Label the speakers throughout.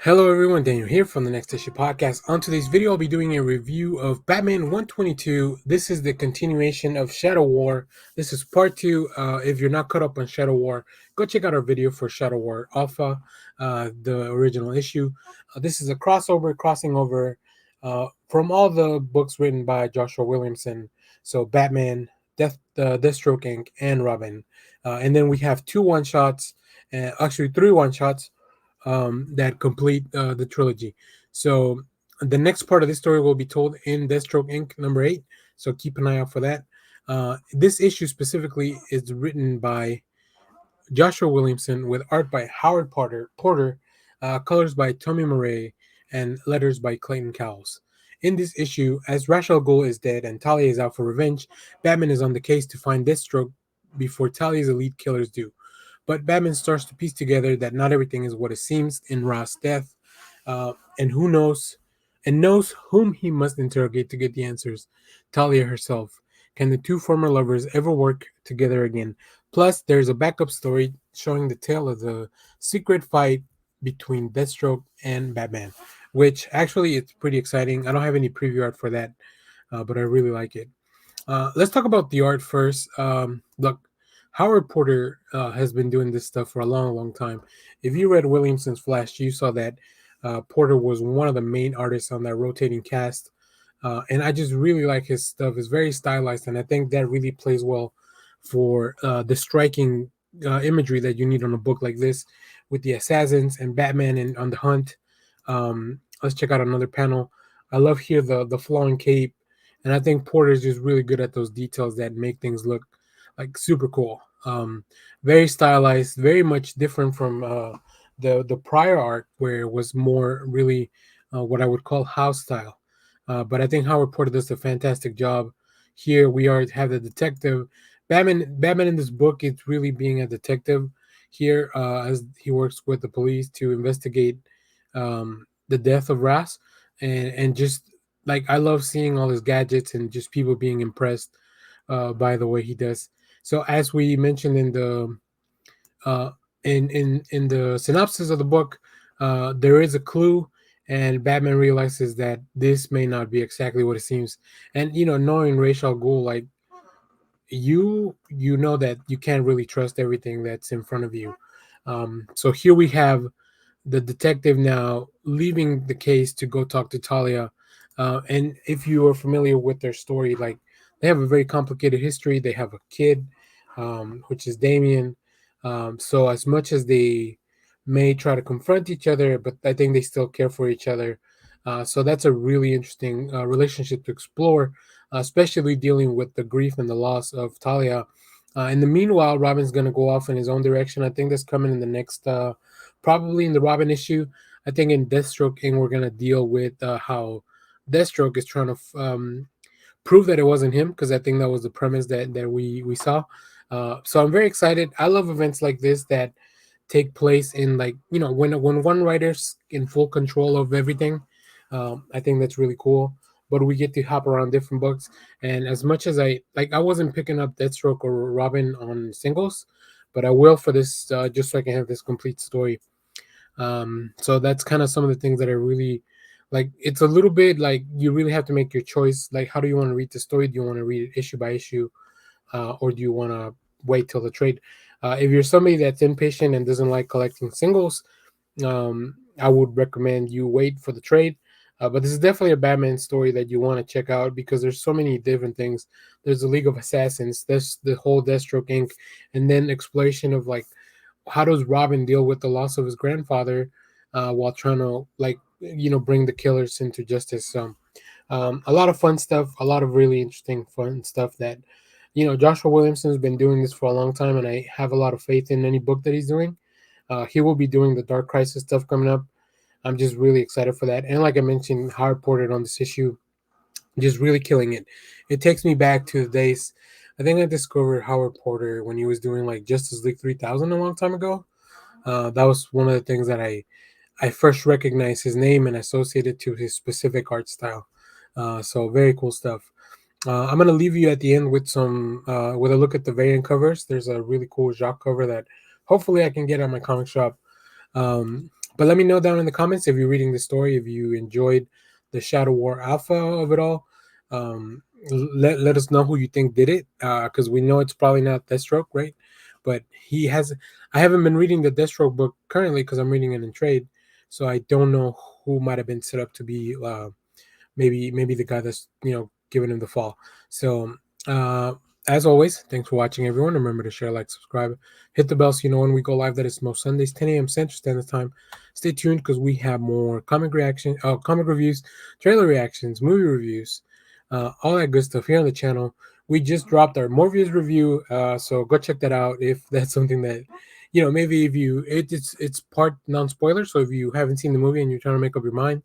Speaker 1: Hello everyone, Daniel here from the Next Issue Podcast. On today's video, I'll be doing a review of Batman 122. This is the continuation of Shadow War. This is part 2. If you're not caught up on Shadow War, go check out our video for Shadow War Alpha, the original issue. This is a crossing over from all the books written by Joshua Williamson. So Batman, Deathstroke Inc., and Robin. And then we have two one-shots, actually three one-shots that complete the trilogy. So the next part of this story will be told in Deathstroke Inc. number 8. So keep an eye out for that. This issue specifically is written by Joshua Williamson with art by Howard Porter, colors by Tomeu Morey, and letters by Clayton Cowles. In this issue, as Ra's al Ghul is dead and Talia is out for revenge, Batman is on the case to find Deathstroke before Talia's elite killers do. But Batman starts to piece together that not everything is what it seems in Ra's death, and knows whom he must interrogate to get the answers. Talia herself. Can the two former lovers ever work together again? Plus, there's a backup story showing the tale of the secret fight between Deathstroke and Batman, which actually it's pretty exciting. I don't have any preview art for that, but I really like it. Let's talk about the art first. Look, Howard Porter has been doing this stuff for a long, long time. If you read Williamson's Flash, you saw that Porter was one of the main artists on that rotating cast. And I just really like his stuff. It's very stylized, and I think that really plays well for the striking imagery that you need on a book like this with the assassins and Batman and on the hunt. Let's check out another panel. I love here the flowing cape, and I think Porter is just really good at those details that make things look like super cool. Very stylized, very much different from the prior art where it was more really what I would call house style. But I think Howard Porter does a fantastic job. Here we have the detective. Batman in this book is really being a detective here as he works with the police to investigate the death of Ras, and just like I love seeing all his gadgets and just people being impressed by the way he does. So as we mentioned in the uh, in the synopsis of the book, there is a clue, and Batman realizes that this may not be exactly what it seems. And knowing Ra's al Ghul, like you know that you can't really trust everything that's in front of you. So here we have the detective now leaving the case to go talk to Talia. And if you are familiar with their story, like they have a very complicated history. They have a kid, which is Damien. So as much as they may try to confront each other, but I think they still care for each other. So that's a really interesting relationship to explore, especially dealing with the grief and the loss of Talia. In the meanwhile, Robin's going to go off in his own direction. I think that's coming in the next, probably in the Robin issue. I think in Deathstroke, and we're going to deal with how Deathstroke is trying to prove that it wasn't him, because I think that was the premise that we saw. So I'm very excited. I love events like this that take place in, like, when one writer's in full control of everything. I think that's really cool. But we get to hop around different books, and as much as I wasn't picking up Deathstroke or Robin on singles, but I will for this, just so I can have this complete story. So that's kind of some of the things that I really like. It's a little bit like you really have to make your choice. Like, how do you want to read the story? Do you want to read it issue by issue, or do you want to wait till the trade? If you're somebody that's impatient and doesn't like collecting singles, I would recommend you wait for the trade. But this is definitely a Batman story that you want to check out because there's so many different things. There's the League of Assassins, there's the whole Deathstroke Inc., and then exploration of, like, how does Robin deal with the loss of his grandfather while trying to, like, bring the killers into justice. So a lot of fun stuff, a lot of really interesting fun stuff that Joshua Williamson has been doing this for a long time, and I have a lot of faith in any book that he's doing. He will be doing the Dark Crisis stuff coming up. I'm just really excited for that. And like I mentioned, Howard Porter on this issue, just really killing it. It takes me back to the days. I think I discovered Howard Porter when he was doing like Justice League 3000 a long time ago. That was one of the things that I first recognized his name and associated to his specific art style. So very cool stuff. I'm gonna leave you at the end with some with a look at the variant covers. There's a really cool Jacques cover that hopefully I can get at my comic shop. But let me know down in the comments if you're reading the story, if you enjoyed the Shadow War alpha of it all. Let us know who you think did it, because we know it's probably not Deathstroke, right? But he has. I haven't been reading the Deathstroke book currently because I'm reading it in trade, so I don't know who might have been set up to be maybe the guy that's giving him the fall. So as always, thanks for watching, everyone. Remember to share, like, subscribe, hit the bell so you know when we go live. That is most Sundays, 10 a.m. Central Standard Time. Stay tuned because we have more comic reviews, trailer reactions, movie reviews, all that good stuff here on the channel. We just dropped our Morpheus review, so go check that out if that's something that maybe if it's part non-spoiler. So if you haven't seen the movie and you're trying to make up your mind,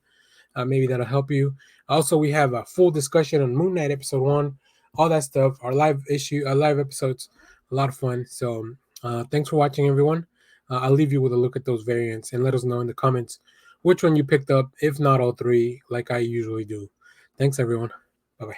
Speaker 1: maybe that'll help you. Also, we have a full discussion on Moon Knight episode 1, all that stuff. Our live episodes, a lot of fun. So thanks for watching, everyone. I'll leave you with a look at those variants and let us know in the comments which one you picked up, if not all three, like I usually do. Thanks, everyone. Bye-bye.